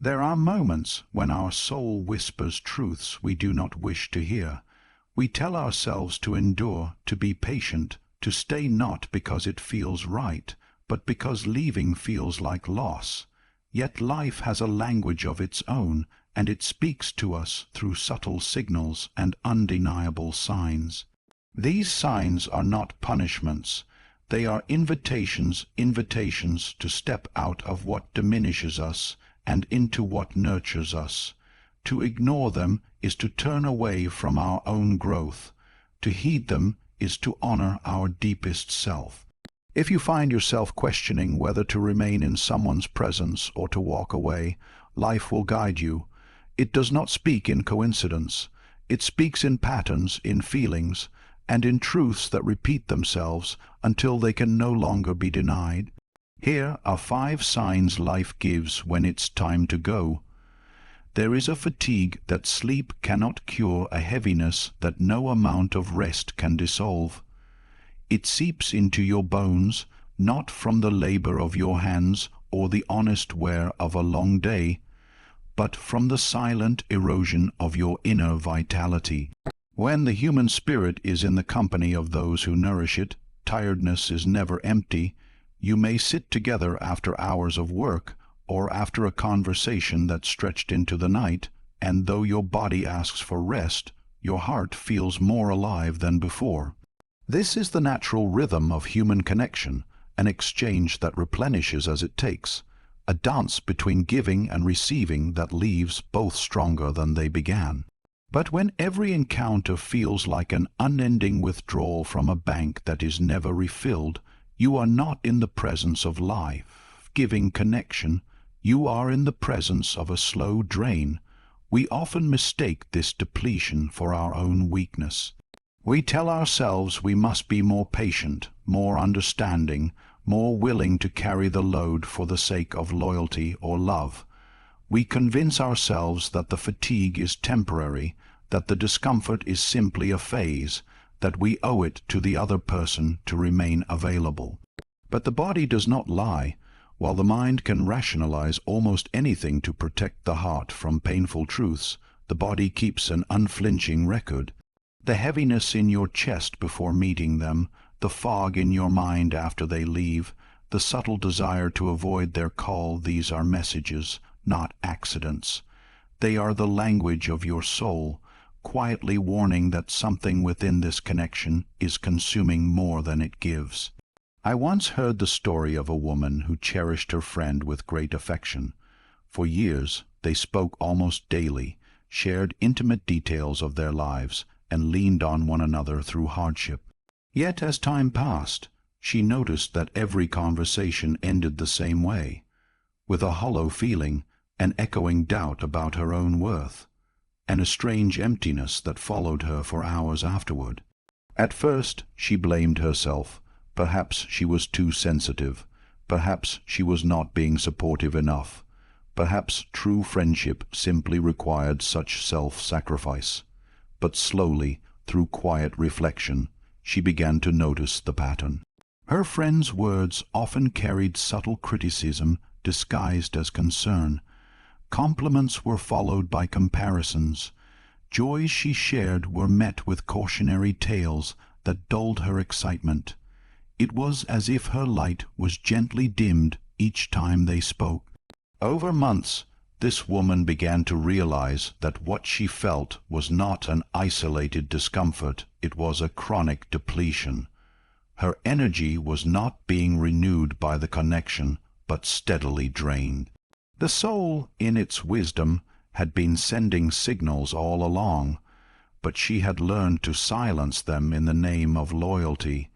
There are moments when our soul whispers truths we do not wish to hear. We tell ourselves to endure, to be patient, to stay not because it feels right, but because leaving feels like loss. Yet life has a language of its own, and it speaks to us through subtle signals and undeniable signs. These signs are not punishments. They are invitations to step out of what diminishes us and into what nurtures us. To ignore them is to turn away from our own growth. To heed them is to honor our deepest self. If you find yourself questioning whether to remain in someone's presence or to walk away, life will guide you. It does not speak in coincidence. It speaks in patterns, in feelings, and in truths that repeat themselves until they can no longer be denied. Here are 5 signs life gives when it's time to go. There is a fatigue that sleep cannot cure, a heaviness that no amount of rest can dissolve. It seeps into your bones, not from the labor of your hands or the honest wear of a long day, but from the silent erosion of your inner vitality. When the human spirit is in the company of those who nourish it, tiredness is never empty. You may sit together after hours of work, or after a conversation that stretched into the night, and though your body asks for rest, your heart feels more alive than before. This is the natural rhythm of human connection, an exchange that replenishes as it takes, a dance between giving and receiving that leaves both stronger than they began. But when every encounter feels like an unending withdrawal from a bank that is never refilled, you are not in the presence of life-giving connection. You are in the presence of a slow drain. We often mistake this depletion for our own weakness. We tell ourselves we must be more patient, more understanding, more willing to carry the load for the sake of loyalty or love. We convince ourselves that the fatigue is temporary, that the discomfort is simply a phase, that we owe it to the other person to remain available. But the body does not lie. While the mind can rationalize almost anything to protect the heart from painful truths, the body keeps an unflinching record. The heaviness in your chest before meeting them, the fog in your mind after they leave, the subtle desire to avoid their call, these are messages, not accidents. They are the language of your soul, quietly warning that something within this connection is consuming more than it gives. I once heard the story of a woman who cherished her friend with great affection. For years they spoke almost daily, shared intimate details of their lives, and leaned on one another through hardship. Yet as time passed, she noticed that every conversation ended the same way, with a hollow feeling, an echoing doubt about her own worth, and a strange emptiness that followed her for hours afterward. At first she blamed herself. Perhaps she was too sensitive. Perhaps she was not being supportive enough. Perhaps true friendship simply required such self-sacrifice. But slowly, through quiet reflection, she began to notice the pattern. Her friend's words often carried subtle criticism disguised as concern. Compliments were followed by comparisons. Joys she shared were met with cautionary tales that dulled her excitement. It was as if her light was gently dimmed each time they spoke. Over months, this woman began to realize that what she felt was not an isolated discomfort, it was a chronic depletion. Her energy was not being renewed by the connection, but steadily drained. The soul, in its wisdom, had been sending signals all along, but she had learned to silence them in the name of loyalty,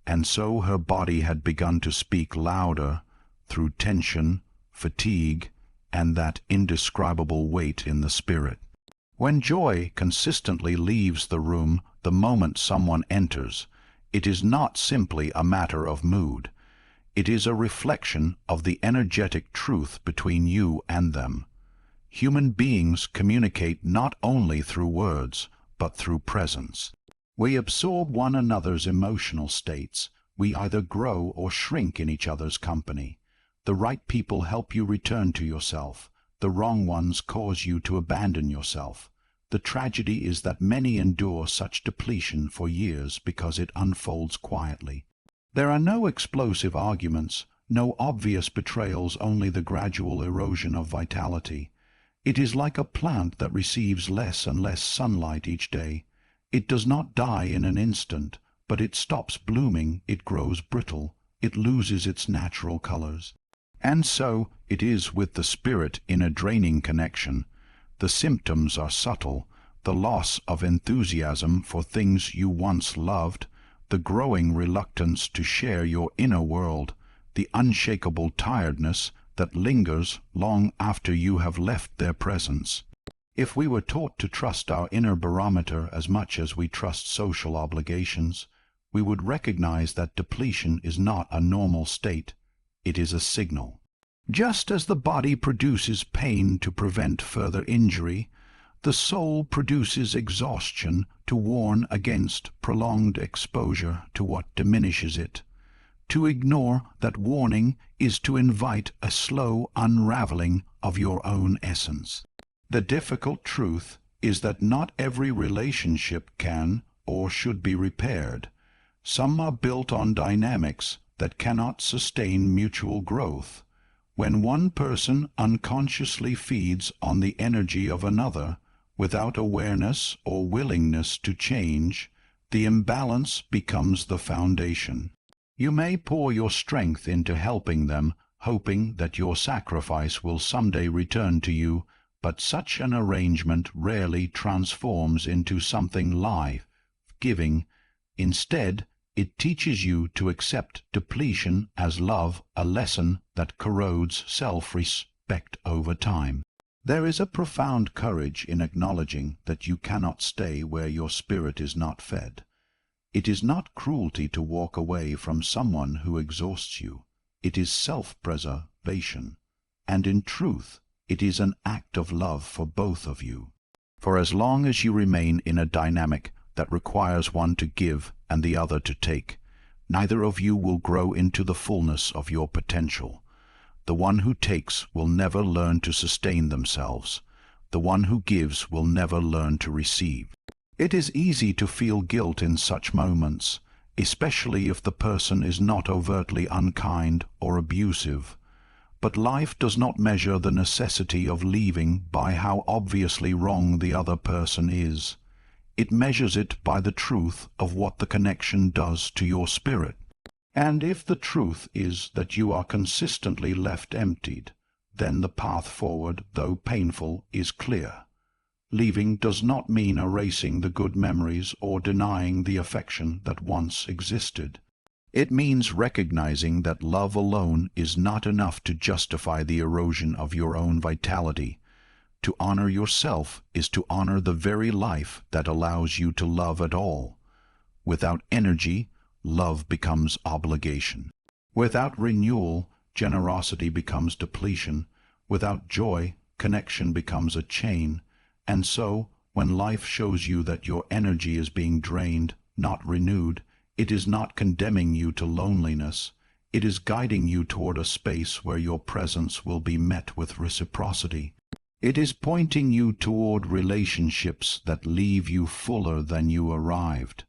and so her body had begun to speak louder through tension, fatigue, and that indescribable weight in the spirit. When joy consistently leaves the room the moment someone enters, it is not simply a matter of mood. It is a reflection of the energetic truth between you and them. Human beings communicate not only through words, but through presence. We absorb one another's emotional states. We either grow or shrink in each other's company. The right people help you return to yourself. the wrong ones cause you to abandon yourself. The tragedy is that many endure such depletion for years because it unfolds quietly. There are no explosive arguments, no obvious betrayals, only the gradual erosion of vitality. It is like a plant that receives less and less sunlight each day. It does not die in an instant, but it stops blooming, it grows brittle, it loses its natural colors. And so it is with the spirit in a draining connection. The symptoms are subtle: the loss of enthusiasm for things you once loved, the growing reluctance to share your inner world, the unshakable tiredness that lingers long after you have left their presence. If we were taught to trust our inner barometer as much as we trust social obligations, we would recognize that depletion is not a normal state, it is a signal. Just as the body produces pain to prevent further injury, the soul produces exhaustion to warn against prolonged exposure to what diminishes it. To ignore that warning is to invite a slow unraveling of your own essence. The difficult truth is that not every relationship can or should be repaired. Some are built on dynamics that cannot sustain mutual growth. When one person unconsciously feeds on the energy of another, without awareness or willingness to change, the imbalance becomes the foundation. You may pour your strength into helping them, hoping that your sacrifice will someday return to you, but such an arrangement rarely transforms into something life-giving. Instead, it teaches you to accept depletion as love, a lesson that corrodes self-respect over time. There is a profound courage in acknowledging that you cannot stay where your spirit is not fed. It is not cruelty to walk away from someone who exhausts you. It is self-preservation. And in truth, it is an act of love for both of you. For as long as you remain in a dynamic that requires one to give and the other to take, neither of you will grow into the fullness of your potential. The one who takes will never learn to sustain themselves. The one who gives will never learn to receive. It is easy to feel guilt in such moments, especially if the person is not overtly unkind or abusive. But life does not measure the necessity of leaving by how obviously wrong the other person is. It measures it by the truth of what the connection does to your spirit. And if the truth is that you are consistently left emptied, then the path forward, though painful, is clear. Leaving does not mean erasing the good memories or denying the affection that once existed. It means recognizing that love alone is not enough to justify the erosion of your own vitality. To honor yourself is to honor the very life that allows you to love at all. Without energy, love becomes obligation. Without renewal, generosity becomes depletion. Without joy, connection becomes a chain. And so, when life shows you that your energy is being drained, not renewed, it is not condemning you to loneliness. It is guiding you toward a space where your presence will be met with reciprocity. It is pointing you toward relationships that leave you fuller than you arrived,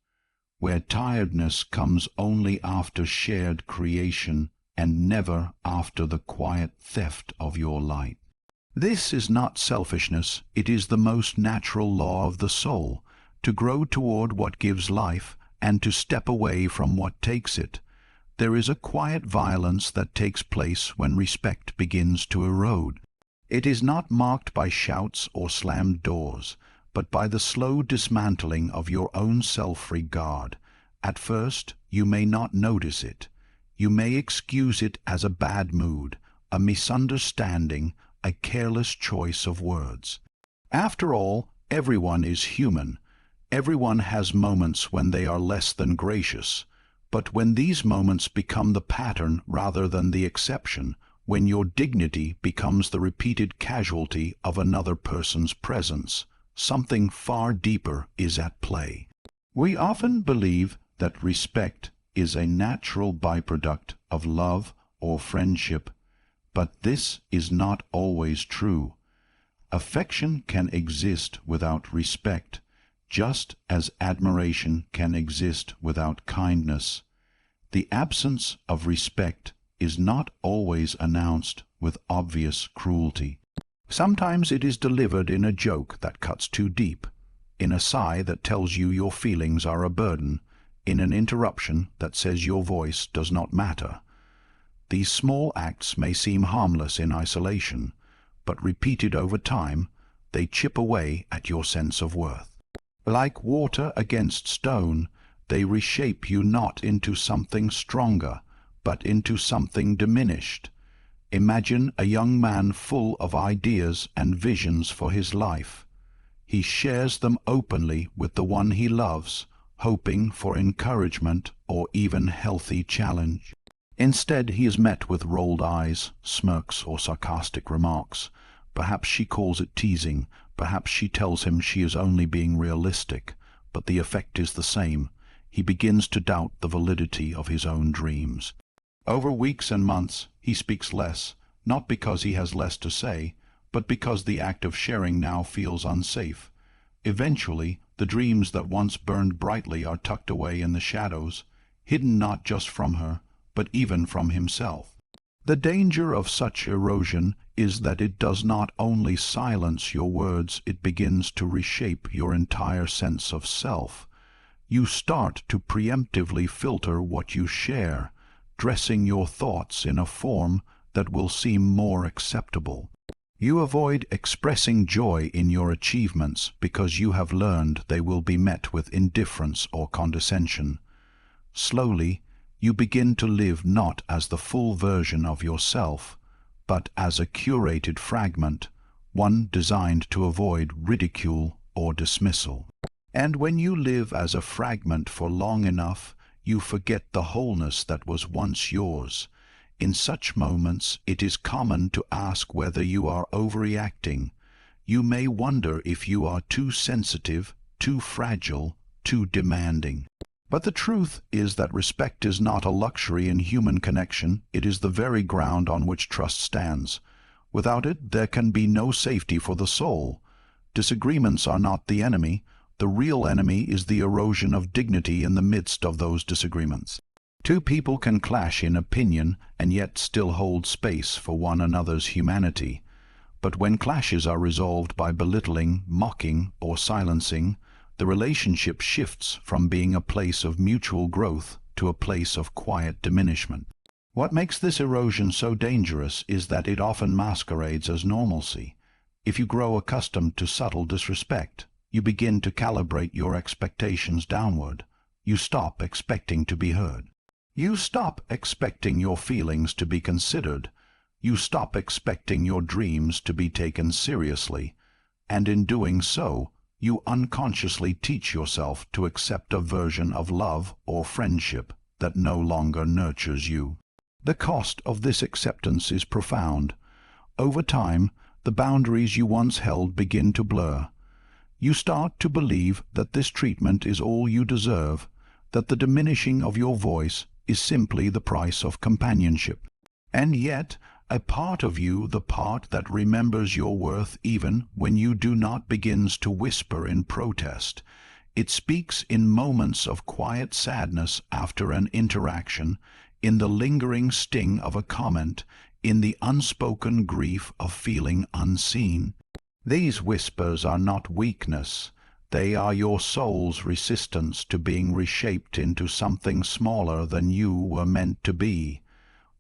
where tiredness comes only after shared creation and never after the quiet theft of your light. This is not selfishness, it is the most natural law of the soul, to grow toward what gives life and to step away from what takes it. There is a quiet violence that takes place when respect begins to erode. It is not marked by shouts or slammed doors, but by the slow dismantling of your own self-regard. At first, you may not notice it. You may excuse it as a bad mood, a misunderstanding, a careless choice of words. After all, everyone is human. Everyone has moments when they are less than gracious. But when these moments become the pattern rather than the exception, when your dignity becomes the repeated casualty of another person's presence, something far deeper is at play. We often believe that respect is a natural byproduct of love or friendship, but this is not always true. Affection can exist without respect, just as admiration can exist without kindness. The absence of respect is not always announced with obvious cruelty. Sometimes it is delivered in a joke that cuts too deep, in a sigh that tells you your feelings are a burden, in an interruption that says your voice does not matter. These small acts may seem harmless in isolation, but repeated over time, they chip away at your sense of worth. Like water against stone, they reshape you not into something stronger, but into something diminished. Imagine a young man full of ideas and visions for his life. He shares them openly with the one he loves, hoping for encouragement or even healthy challenge. Instead, he is met with rolled eyes, smirks, or sarcastic remarks. Perhaps she calls it teasing, perhaps she tells him she is only being realistic, but the effect is the same. He begins to doubt the validity of his own dreams. Over weeks and months, he speaks less, not because he has less to say, but because the act of sharing now feels unsafe. Eventually, the dreams that once burned brightly are tucked away in the shadows, hidden not just from her, but even from himself. The danger of such erosion is that it does not only silence your words, it begins to reshape your entire sense of self. You start to preemptively filter what you share, dressing your thoughts in a form that will seem more acceptable. You avoid expressing joy in your achievements because you have learned they will be met with indifference or condescension. Slowly, you begin to live not as the full version of yourself, but as a curated fragment, one designed to avoid ridicule or dismissal. And when you live as a fragment for long enough, you forget the wholeness that was once yours. In such moments, it is common to ask whether you are overreacting. You may wonder if you are too sensitive, too fragile, too demanding. But the truth is that respect is not a luxury in human connection. It is the very ground on which trust stands. Without it, there can be no safety for the soul. Disagreements are not the enemy. The real enemy is the erosion of dignity in the midst of those disagreements. Two people can clash in opinion and yet still hold space for one another's humanity. But when clashes are resolved by belittling, mocking, or silencing, the relationship shifts from being a place of mutual growth to a place of quiet diminishment. What makes this erosion so dangerous is that it often masquerades as normalcy. If you grow accustomed to subtle disrespect, you begin to calibrate your expectations downward. You stop expecting to be heard. You stop expecting your feelings to be considered. You stop expecting your dreams to be taken seriously. And in doing so, you unconsciously teach yourself to accept a version of love or friendship that no longer nurtures you. The cost of this acceptance is profound. Over time, the boundaries you once held begin to blur. You start to believe that this treatment is all you deserve, that the diminishing of your voice is simply the price of companionship. And yet, a part of you, the part that remembers your worth even when you do not, begins to whisper in protest. It speaks in moments of quiet sadness after an interaction, in the lingering sting of a comment, in the unspoken grief of feeling unseen. These whispers are not weakness. They are your soul's resistance to being reshaped into something smaller than you were meant to be.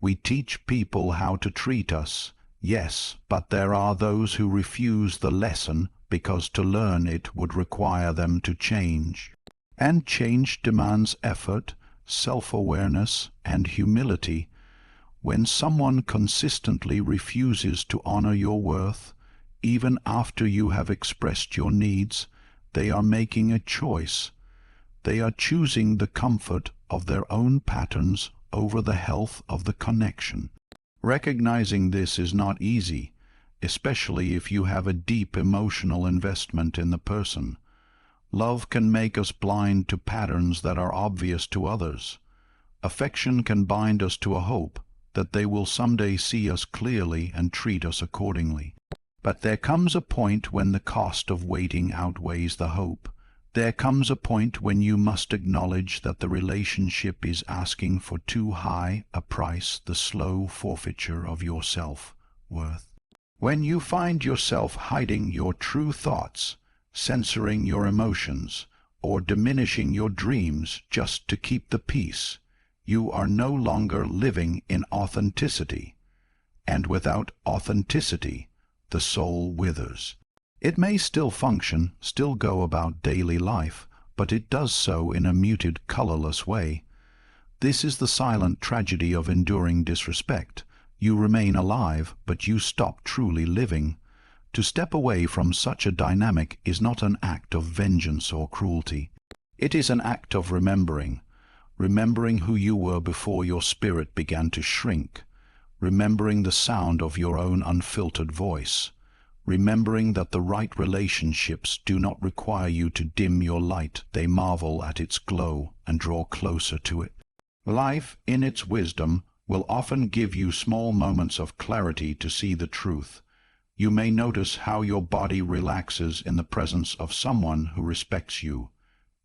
We teach people how to treat us, yes, but there are those who refuse the lesson because to learn it would require them to change. And change demands effort, self-awareness, and humility. When someone consistently refuses to honor your worth, even after you have expressed your needs, they are making a choice. They are choosing the comfort of their own patterns over the health of the connection. Recognizing this is not easy, especially if you have a deep emotional investment in the person. Love can make us blind to patterns that are obvious to others. Affection can bind us to a hope that they will someday see us clearly and treat us accordingly. But there comes a point when the cost of waiting outweighs the hope. There comes a point when you must acknowledge that the relationship is asking for too high a price, the slow forfeiture of your self-worth. When you find yourself hiding your true thoughts, censoring your emotions, or diminishing your dreams just to keep the peace, you are no longer living in authenticity. And without authenticity, the soul withers. It may still function, still go about daily life, but it does so in a muted, colorless way. This is the silent tragedy of enduring disrespect. You remain alive, but you stop truly living. To step away from such a dynamic is not an act of vengeance or cruelty. It is an act of remembering who you were before your spirit began to shrink, remembering the sound of your own unfiltered voice, remembering that the right relationships do not require you to dim your light. They marvel at its glow and draw closer to it. Life, in its wisdom, will often give you small moments of clarity to see the truth. You may notice how your body relaxes in the presence of someone who respects you.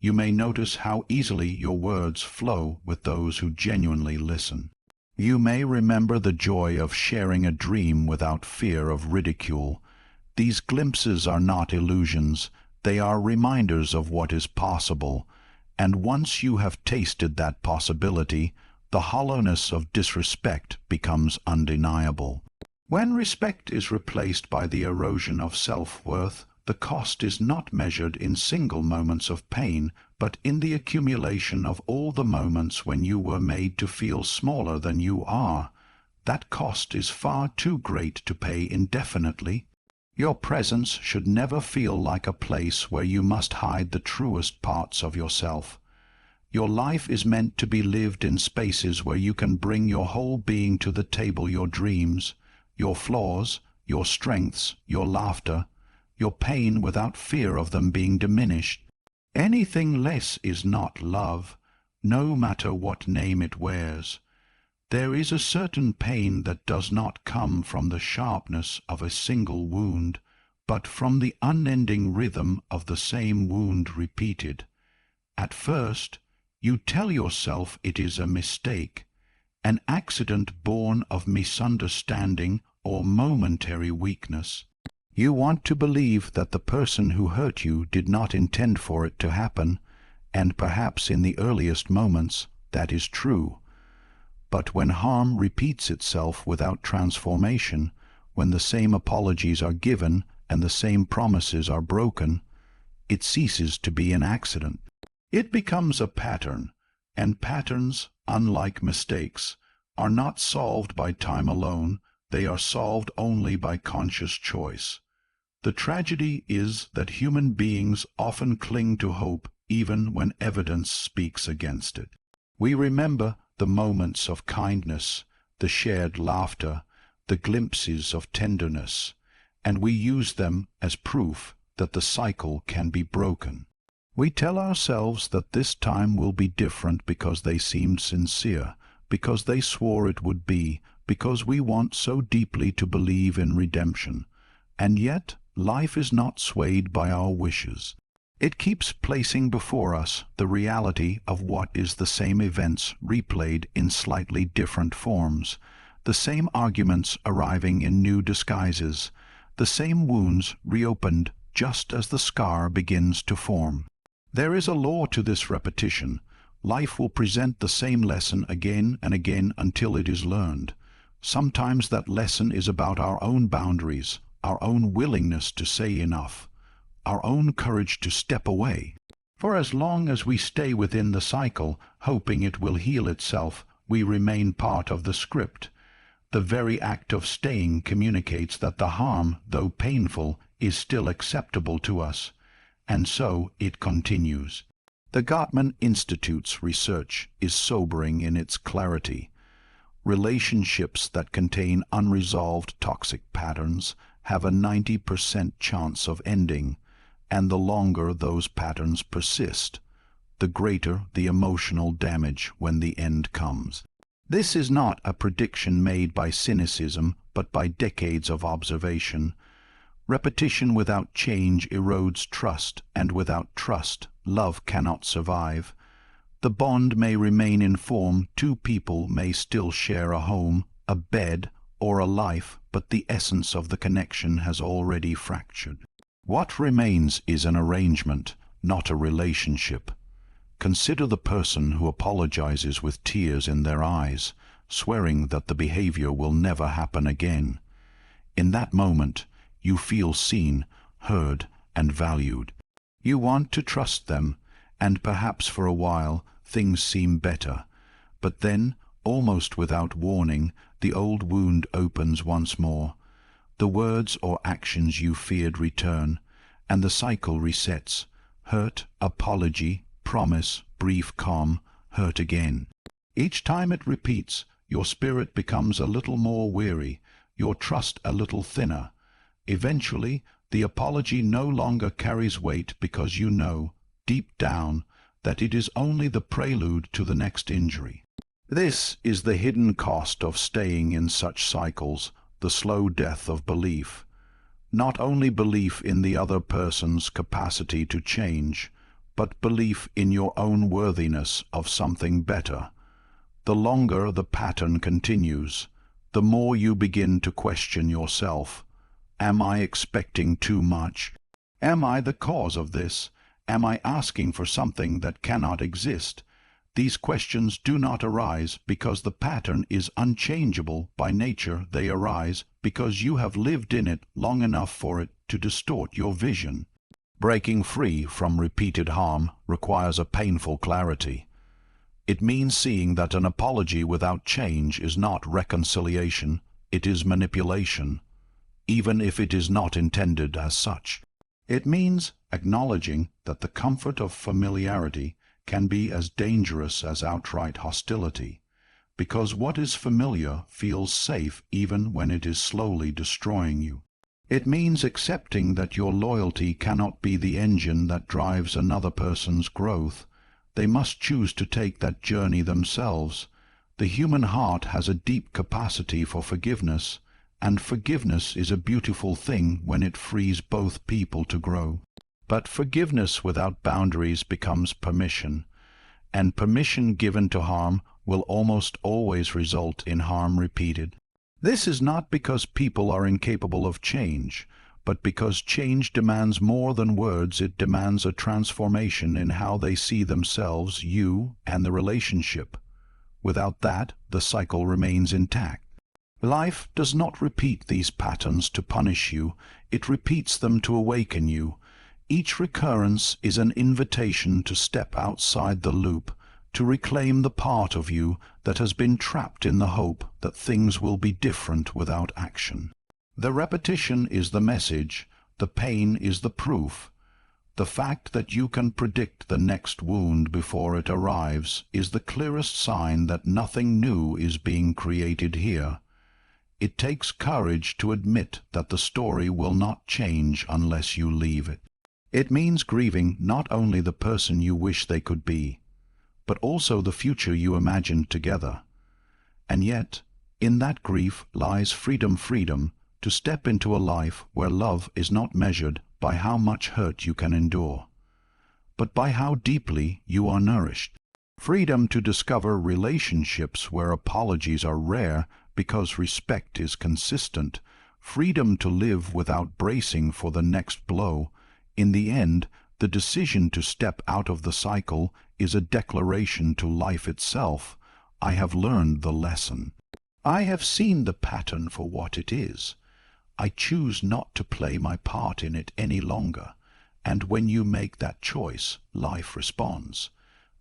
You may notice how easily your words flow with those who genuinely listen. You may remember the joy of sharing a dream without fear of ridicule. These glimpses are not illusions, they are reminders of what is possible, and once you have tasted that possibility, the hollowness of disrespect becomes undeniable. When respect is replaced by the erosion of self-worth, the cost is not measured in single moments of pain, but in the accumulation of all the moments when you were made to feel smaller than you are. That cost is far too great to pay indefinitely. Your presence should never feel like a place where you must hide the truest parts of yourself. Your life is meant to be lived in spaces where you can bring your whole being to the table, your dreams, your flaws, your strengths, your laughter, your pain without fear of them being diminished. Anything less is not love, no matter what name it wears. There is a certain pain that does not come from the sharpness of a single wound, but from the unending rhythm of the same wound repeated. At first, you tell yourself it is a mistake, an accident born of misunderstanding or momentary weakness. You want to believe that the person who hurt you did not intend for it to happen, and perhaps in the earliest moments that is true. But when harm repeats itself without transformation, when the same apologies are given and the same promises are broken, it ceases to be an accident. It becomes a pattern, and patterns, unlike mistakes, are not solved by time alone, they are solved only by conscious choice. The tragedy is that human beings often cling to hope even when evidence speaks against it. We remember the moments of kindness, the shared laughter, the glimpses of tenderness, and we use them as proof that the cycle can be broken. We tell ourselves that this time will be different because they seemed sincere, because they swore it would be, because we want so deeply to believe in redemption. And yet, life is not swayed by our wishes. It keeps placing before us the reality of what is the same events replayed in slightly different forms, the same arguments arriving in new disguises, the same wounds reopened just as the scar begins to form. There is a law to this repetition. Life will present the same lesson again and again until it is learned. Sometimes that lesson is about our own boundaries, our own willingness to say enough, our own courage to step away. For as long as we stay within the cycle, hoping it will heal itself, we remain part of the script. The very act of staying communicates that the harm, though painful, is still acceptable to us, and so it continues. The Gottman Institute's research is sobering in its clarity. Relationships that contain unresolved toxic patterns have a 90% chance of ending, and the longer those patterns persist, the greater the emotional damage when the end comes. This is not a prediction made by cynicism, but by decades of observation. Repetition without change erodes trust, and without trust, love cannot survive. The bond may remain in form, two people may still share a home, a bed, or a life, but the essence of the connection has already fractured. What remains is an arrangement, not a relationship. Consider the person who apologizes with tears in their eyes, swearing that the behavior will never happen again. In that moment, you feel seen, heard, and valued. You want to trust them, and perhaps for a while things seem better. But then, almost without warning, the old wound opens once more. The words or actions you feared return, and the cycle resets. Hurt, apology, promise, brief calm, hurt again. Each time it repeats, your spirit becomes a little more weary, your trust a little thinner. Eventually, the apology no longer carries weight because you know, deep down, that it is only the prelude to the next injury. This is the hidden cost of staying in such cycles, the slow death of belief. Not only belief in the other person's capacity to change, but belief in your own worthiness of something better. The longer the pattern continues, the more you begin to question yourself. Am I expecting too much? Am I the cause of this? Am I asking for something that cannot exist? These questions do not arise because the pattern is unchangeable by nature. They arise because you have lived in it long enough for it to distort your vision. Breaking free from repeated harm requires a painful clarity. It means seeing that an apology without change is not reconciliation, it is manipulation, even if it is not intended as such. It means acknowledging that the comfort of familiarity can be as dangerous as outright hostility, because what is familiar feels safe even when it is slowly destroying you. It means accepting that your loyalty cannot be the engine that drives another person's growth. They must choose to take that journey themselves. The human heart has a deep capacity for forgiveness, and forgiveness is a beautiful thing when it frees both people to grow. But forgiveness without boundaries becomes permission, and permission given to harm will almost always result in harm repeated. This is not because people are incapable of change, but because change demands more than words. It demands a transformation in how they see themselves, you, and the relationship. Without that, the cycle remains intact. Life does not repeat these patterns to punish you, it repeats them to awaken you. Each recurrence is an invitation to step outside the loop, to reclaim the part of you that has been trapped in the hope that things will be different without action. The repetition is the message, the pain is the proof. The fact that you can predict the next wound before it arrives is the clearest sign that nothing new is being created here. It takes courage to admit that the story will not change unless you leave it. It means grieving not only the person you wish they could be, but also the future you imagined together. And yet, in that grief lies freedom, to step into a life where love is not measured by how much hurt you can endure, but by how deeply you are nourished. Freedom to discover relationships where apologies are rare because respect is consistent. Freedom to live without bracing for the next blow. In the end, the decision to step out of the cycle is a declaration to life itself. I have learned the lesson. I have seen the pattern for what it is. I choose not to play my part in it any longer. And when you make that choice, life responds.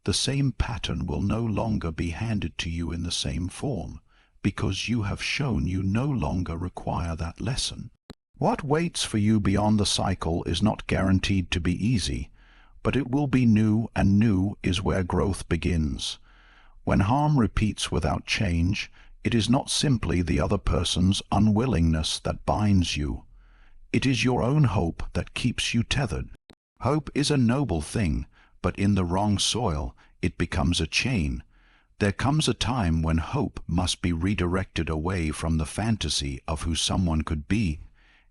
The same pattern will no longer be handed to you in the same form, because you have shown you no longer require that lesson. What waits for you beyond the cycle is not guaranteed to be easy, but it will be new, and new is where growth begins. When harm repeats without change, it is not simply the other person's unwillingness that binds you. It is your own hope that keeps you tethered. Hope is a noble thing, but in the wrong soil, it becomes a chain. There comes a time when hope must be redirected away from the fantasy of who someone could be.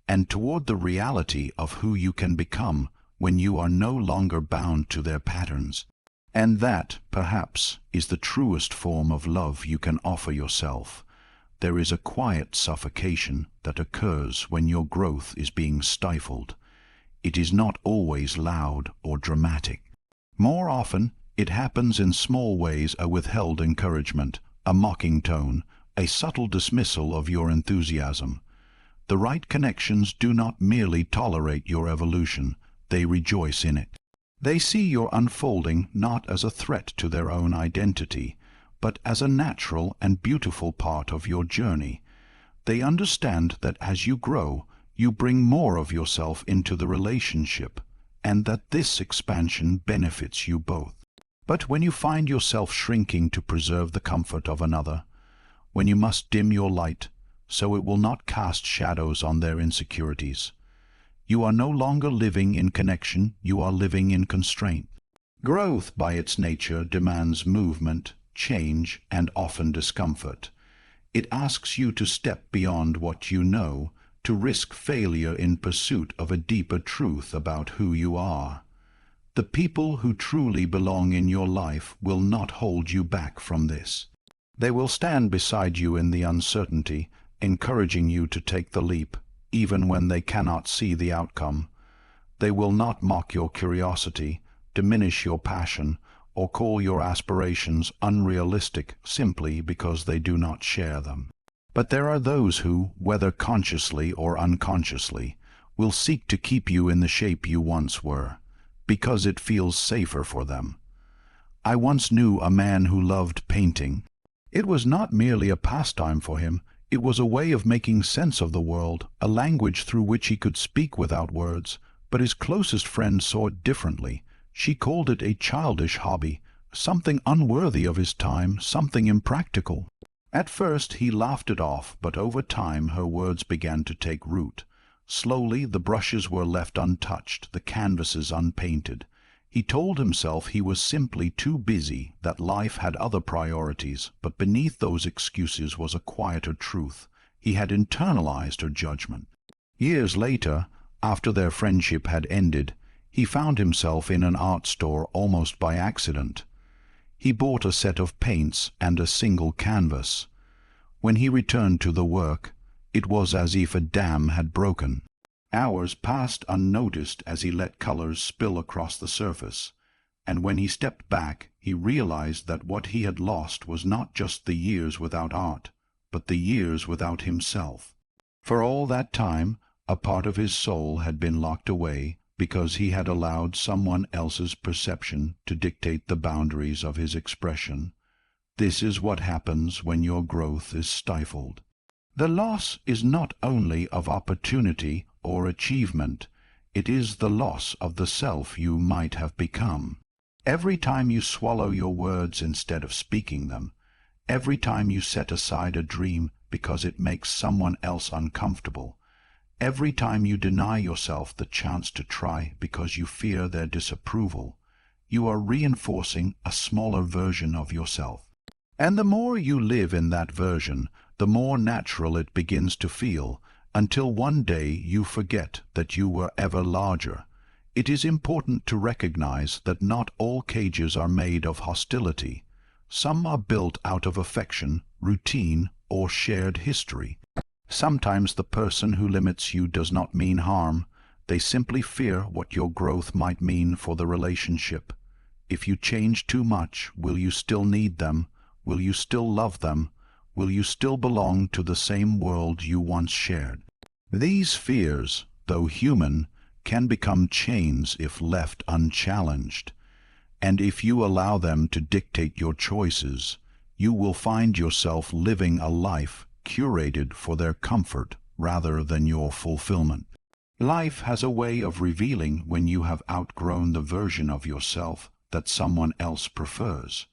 and toward the reality of who you can become when you are no longer bound to their patterns. And that, perhaps, is the truest form of love you can offer yourself. There is a quiet suffocation that occurs when your growth is being stifled. It is not always loud or dramatic. More often, it happens in small ways: a withheld encouragement, a mocking tone, a subtle dismissal of your enthusiasm. The right connections do not merely tolerate your evolution, they rejoice in it. They see your unfolding not as a threat to their own identity, but as a natural and beautiful part of your journey. They understand that as you grow, you bring more of yourself into the relationship, and that this expansion benefits you both. But when you find yourself shrinking to preserve the comfort of another, when you must dim your light so it will not cast shadows on their insecurities, you are no longer living in connection, you are living in constraint. Growth, by its nature, demands movement, change, and often discomfort. It asks you to step beyond what you know, to risk failure in pursuit of a deeper truth about who you are. The people who truly belong in your life will not hold you back from this. They will stand beside you in the uncertainty, encouraging you to take the leap, even when they cannot see the outcome. They will not mock your curiosity, diminish your passion, or call your aspirations unrealistic simply because they do not share them. But there are those who, whether consciously or unconsciously, will seek to keep you in the shape you once were, because it feels safer for them. I once knew a man who loved painting. It was not merely a pastime for him, it was a way of making sense of the world, a language through which he could speak without words. But his closest friend saw it differently. She called it a childish hobby, something unworthy of his time, something impractical. At first he laughed it off, but over time her words began to take root. Slowly the brushes were left untouched, the canvases unpainted. He told himself he was simply too busy, that life had other priorities, but beneath those excuses was a quieter truth. He had internalized her judgment. Years later, after their friendship had ended, he found himself in an art store almost by accident. He bought a set of paints and a single canvas. When he returned to the work, it was as if a dam had broken. Hours passed unnoticed as he let colors spill across the surface, and when he stepped back, he realized that what he had lost was not just the years without art, but the years without himself. For all that time, a part of his soul had been locked away because he had allowed someone else's perception to dictate the boundaries of his expression. This is what happens when your growth is stifled. The loss is not only of opportunity or achievement, it is the loss of the self you might have become. Every time you swallow your words instead of speaking them, every time you set aside a dream because it makes someone else uncomfortable, every time you deny yourself the chance to try because you fear their disapproval, you are reinforcing a smaller version of yourself. And the more you live in that version, the more natural it begins to feel, until one day you forget that you were ever larger. It is important to recognize that not all cages are made of hostility. Some are built out of affection, routine, or shared history. Sometimes the person who limits you does not mean harm. They simply fear what your growth might mean for the relationship. If you change too much, will you still need them? Will you still love them? Will you still belong to the same world you once shared? These fears, though human, can become chains if left unchallenged. And if you allow them to dictate your choices, you will find yourself living a life curated for their comfort rather than your fulfillment. Life has a way of revealing when you have outgrown the version of yourself that someone else prefers.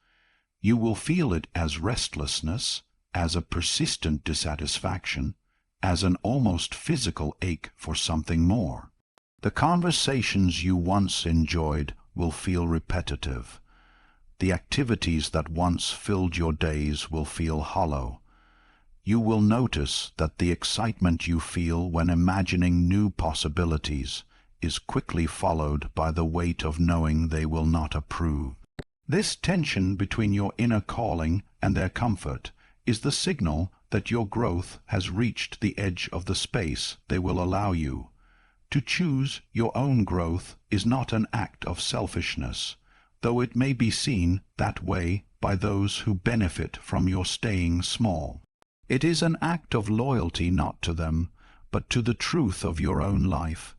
You will feel it as restlessness, as a persistent dissatisfaction, as an almost physical ache for something more. The conversations you once enjoyed will feel repetitive. The activities that once filled your days will feel hollow. you will notice that the excitement you feel when imagining new possibilities is quickly followed by the weight of knowing they will not approve. This tension between your inner calling and their comfort is the signal that your growth has reached the edge of the space they will allow you. To choose your own growth is not an act of selfishness, though it may be seen that way by those who benefit from your staying small. It is an act of loyalty not to them, but to the truth of your own life.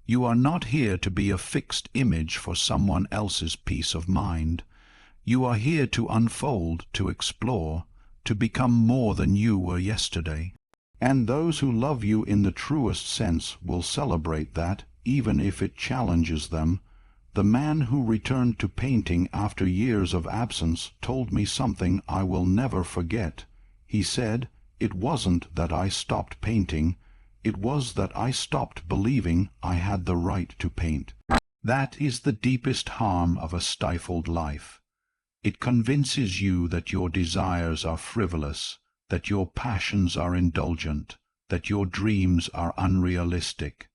You are not here to be a fixed image for someone else's peace of mind. You are here to unfold, to explore, to become more than you were yesterday. And those who love you in the truest sense will celebrate that, even if it challenges them. The man who returned to painting after years of absence told me something I will never forget. He said, "It wasn't that I stopped painting, it was that I stopped believing I had the right to paint." That is the deepest harm of a stifled life. It convinces you that your desires are frivolous, that your passions are indulgent, that your dreams are unrealistic.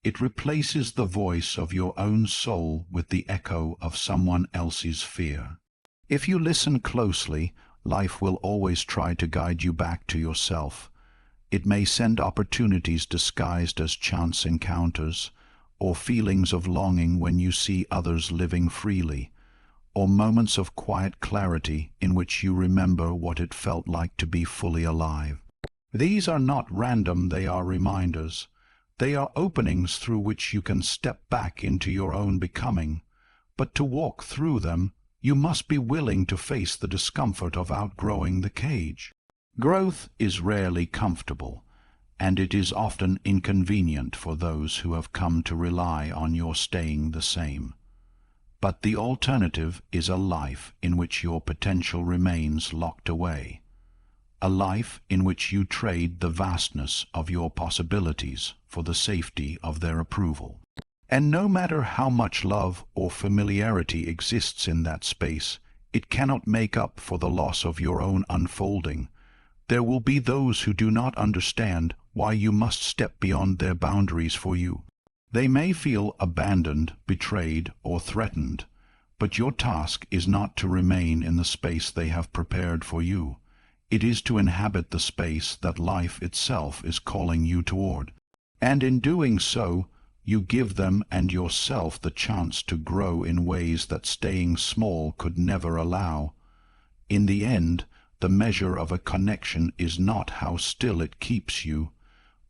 It replaces the voice of your own soul with the echo of someone else's fear. If you listen closely, life will always try to guide you back to yourself. It may send opportunities disguised as chance encounters, or feelings of longing when you see others living freely, or moments of quiet clarity in which you remember what it felt like to be fully alive. These are not random, they are reminders. They are openings through which you can step back into your own becoming. But to walk through them, you must be willing to face the discomfort of outgrowing the cage. Growth is rarely comfortable, and it is often inconvenient for those who have come to rely on your staying the same. But the alternative is a life in which your potential remains locked away, a life in which you trade the vastness of your possibilities for the safety of their approval. And no matter how much love or familiarity exists in that space, it cannot make up for the loss of your own unfolding. There will be those who do not understand why you must step beyond their boundaries for you. They may feel abandoned, betrayed, or threatened, but your task is not to remain in the space they have prepared for you. It is to inhabit the space that life itself is calling you toward. And in doing so, you give them and yourself the chance to grow in ways that staying small could never allow. In the end, the measure of a connection is not how still it keeps you,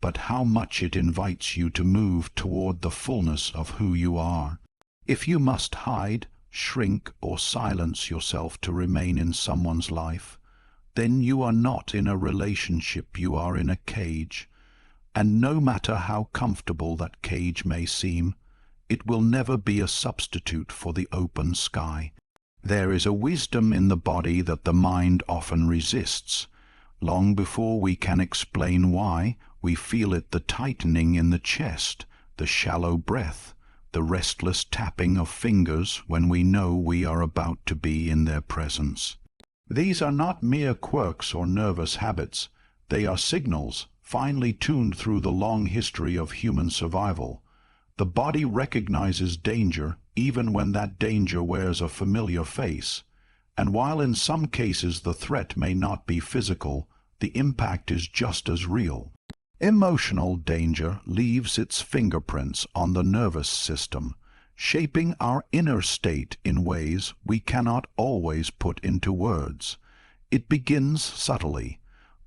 but how much it invites you to move toward the fullness of who you are. If you must hide, shrink, or silence yourself to remain in someone's life, then you are not in a relationship, you are in a cage. And no matter how comfortable that cage may seem, it will never be a substitute for the open sky. There is a wisdom in the body that the mind often resists. Long before we can explain why, we feel it: the tightening in the chest, the shallow breath, the restless tapping of fingers when we know we are about to be in their presence. These are not mere quirks or nervous habits. They are signals, finely tuned through the long history of human survival. The body recognizes danger even when that danger wears a familiar face, and while in some cases the threat may not be physical, the impact is just as real. Emotional danger leaves its fingerprints on the nervous system, shaping our inner state in ways we cannot always put into words. It begins subtly.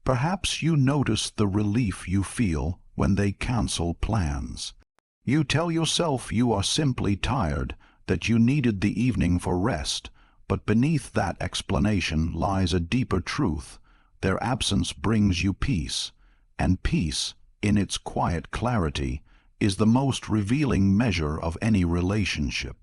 Perhaps you notice the relief you feel when they cancel plans. You tell yourself you are simply tired, that you needed the evening for rest, but beneath that explanation lies a deeper truth. Their absence brings you peace, and peace, in its quiet clarity, is the most revealing measure of any relationship.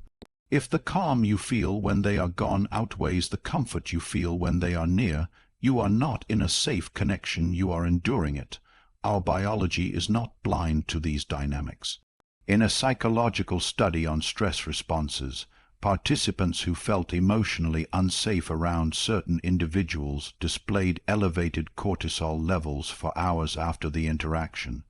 If the calm you feel when they are gone outweighs the comfort you feel when they are near, you are not in a safe connection, you are enduring it. Our biology is not blind to these dynamics. In a psychological study on stress responses, Participants who felt emotionally unsafe around certain individuals displayed elevated cortisol levels for hours after the interaction.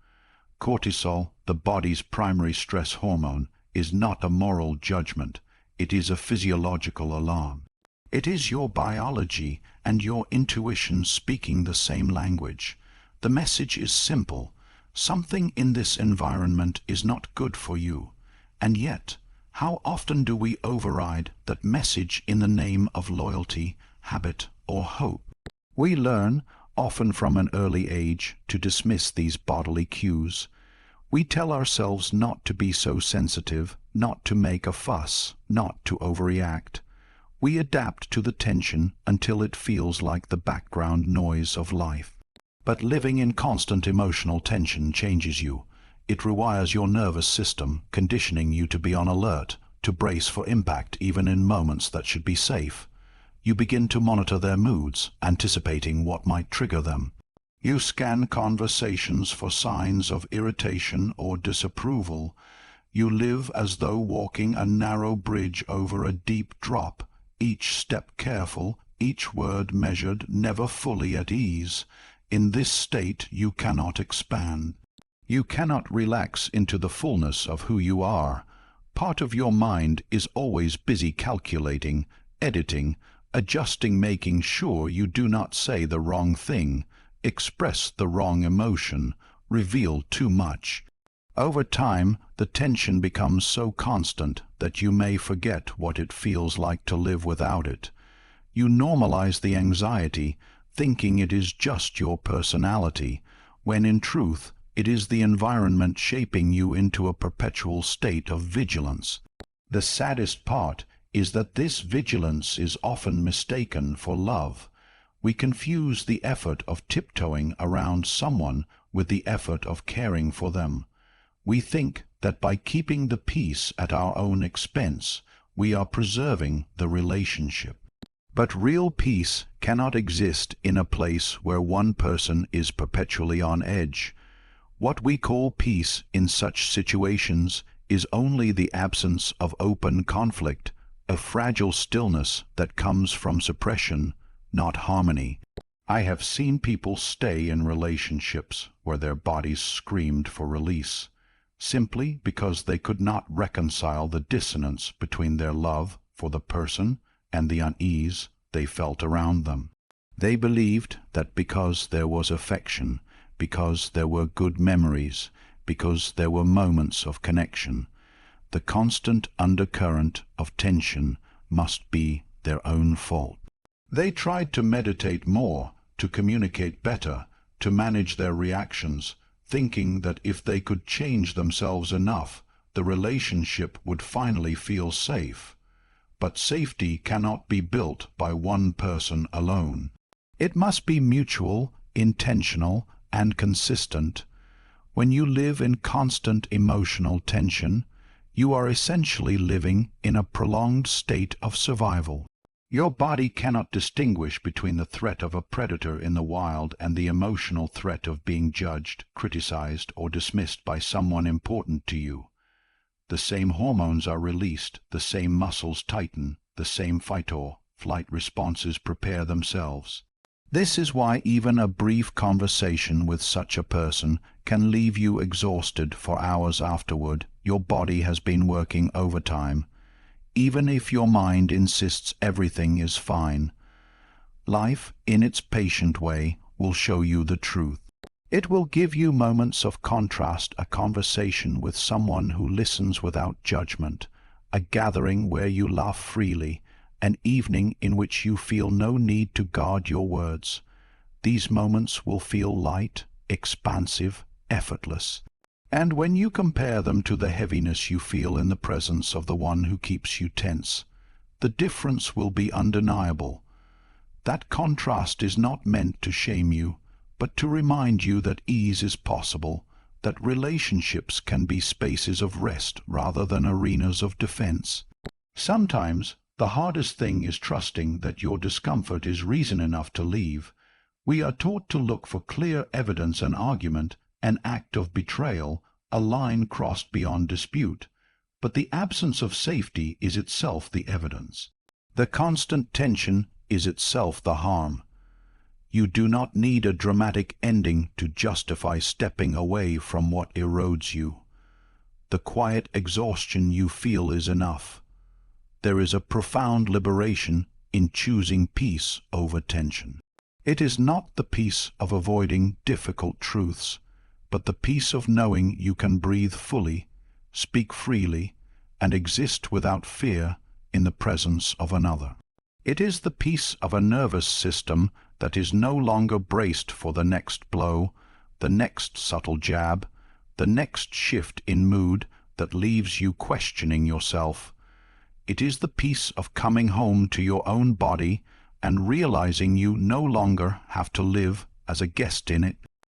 Cortisol, the body's primary stress hormone, is not a moral judgment. It is a physiological alarm. It is your biology and your intuition speaking the same language. The message is simple. Something in this environment is not good for you. And yet, how often do we override that message in the name of loyalty, habit, or hope? We learn, often from an early age, to dismiss these bodily cues. We tell ourselves not to be so sensitive, not to make a fuss, not to overreact. We adapt to the tension until it feels like the background noise of life. But living in constant emotional tension changes you. It rewires your nervous system, conditioning you to be on alert, to brace for impact even in moments that should be safe. You begin to monitor their moods, anticipating what might trigger them. You scan conversations for signs of irritation or disapproval. You live as though walking a narrow bridge over a deep drop, each step careful, each word measured, never fully at ease. In this state you cannot expand. You cannot relax into the fullness of who you are. Part of your mind is always busy calculating, editing, adjusting, making sure you do not say the wrong thing, express the wrong emotion, reveal too much. Over time, the tension becomes so constant that you may forget what it feels like to live without it. You normalize the anxiety, thinking it is just your personality, when in truth it is the environment shaping you into a perpetual state of vigilance. The saddest part is that this vigilance is often mistaken for love. We confuse the effort of tiptoeing around someone with the effort of caring for them. We think that by keeping the peace at our own expense, we are preserving the relationship. But real peace cannot exist in a place where one person is perpetually on edge. What we call peace in such situations is only the absence of open conflict, a fragile stillness that comes from suppression, not harmony. I have seen people stay in relationships where their bodies screamed for release, simply because they could not reconcile the dissonance between their love for the person and the unease they felt around them. They believed that because there was affection, because there were good memories, because there were moments of connection, the constant undercurrent of tension must be their own fault. They tried to meditate more, to communicate better, to manage their reactions, thinking that if they could change themselves enough, the relationship would finally feel safe. But safety cannot be built by one person alone. It must be mutual, intentional, and consistent. When you live in constant emotional tension, you are essentially living in a prolonged state of survival. Your body cannot distinguish between the threat of a predator in the wild and the emotional threat of being judged, criticized, or dismissed by someone important to you. The same hormones are released, the same muscles tighten, the same fight or flight responses prepare themselves. This is why even a brief conversation with such a person can leave you exhausted for hours afterward. Your body has been working overtime, even if your mind insists everything is fine. Life, in its patient way, will show you the truth. It will give you moments of contrast, a conversation with someone who listens without judgment, a gathering where you laugh freely, an evening in which you feel no need to guard your words. These moments will feel light, expansive, effortless. And when you compare them to the heaviness you feel in the presence of the one who keeps you tense, the difference will be undeniable. That contrast is not meant to shame you, but to remind you that ease is possible, that relationships can be spaces of rest rather than arenas of defense. Sometimes the hardest thing is trusting that your discomfort is reason enough to leave. We are taught to look for clear evidence, an argument, an act of betrayal, a line crossed beyond dispute. But the absence of safety is itself the evidence. The constant tension is itself the harm. You do not need a dramatic ending to justify stepping away from what erodes you. The quiet exhaustion you feel is enough. There is a profound liberation in choosing peace over tension. It is not the peace of avoiding difficult truths, but the peace of knowing you can breathe fully, speak freely, and exist without fear in the presence of another. It is the peace of a nervous system that is no longer braced for the next blow, the next subtle jab, the next shift in mood that leaves you questioning yourself. It is the peace of coming home to your own body and realizing you no longer have to live as a guest in it.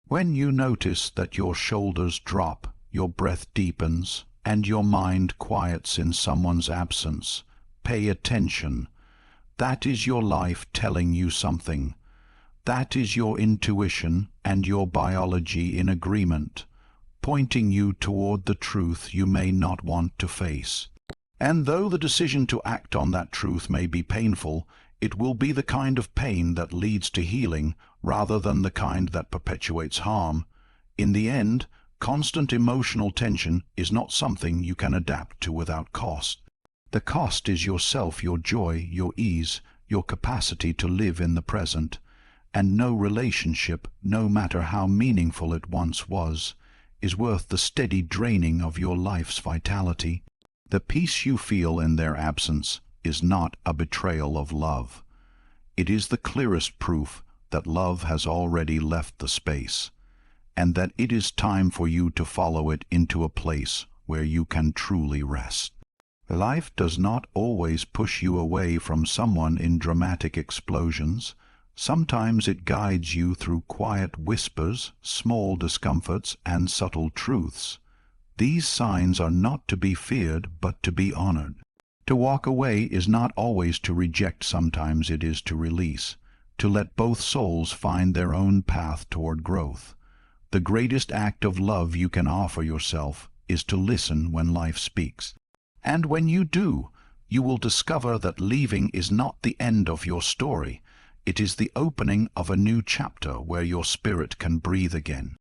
When you notice that your shoulders drop, your breath deepens, and your mind quiets in someone's absence, pay attention. That is your life telling you something. That is your intuition and your biology in agreement, pointing you toward the truth you may not want to face. And though the decision to act on that truth may be painful, it will be the kind of pain that leads to healing rather than the kind that perpetuates harm. In the end, constant emotional tension is not something you can adapt to without cost. The cost is yourself, your joy, your ease, your capacity to live in the present. And no relationship, no matter how meaningful it once was, is worth the steady draining of your life's vitality. The peace you feel in their absence is not a betrayal of love. It is the clearest proof that love has already left the space, and that it is time for you to follow it into a place where you can truly rest. Life does not always push you away from someone in dramatic explosions. Sometimes it guides you through quiet whispers, small discomforts, and subtle truths. These signs are not to be feared, but to be honored. To walk away is not always to reject, sometimes it is to release, to let both souls find their own path toward growth. The greatest act of love you can offer yourself is to listen when life speaks. And when you do, you will discover that leaving is not the end of your story. It is the opening of a new chapter where your spirit can breathe again.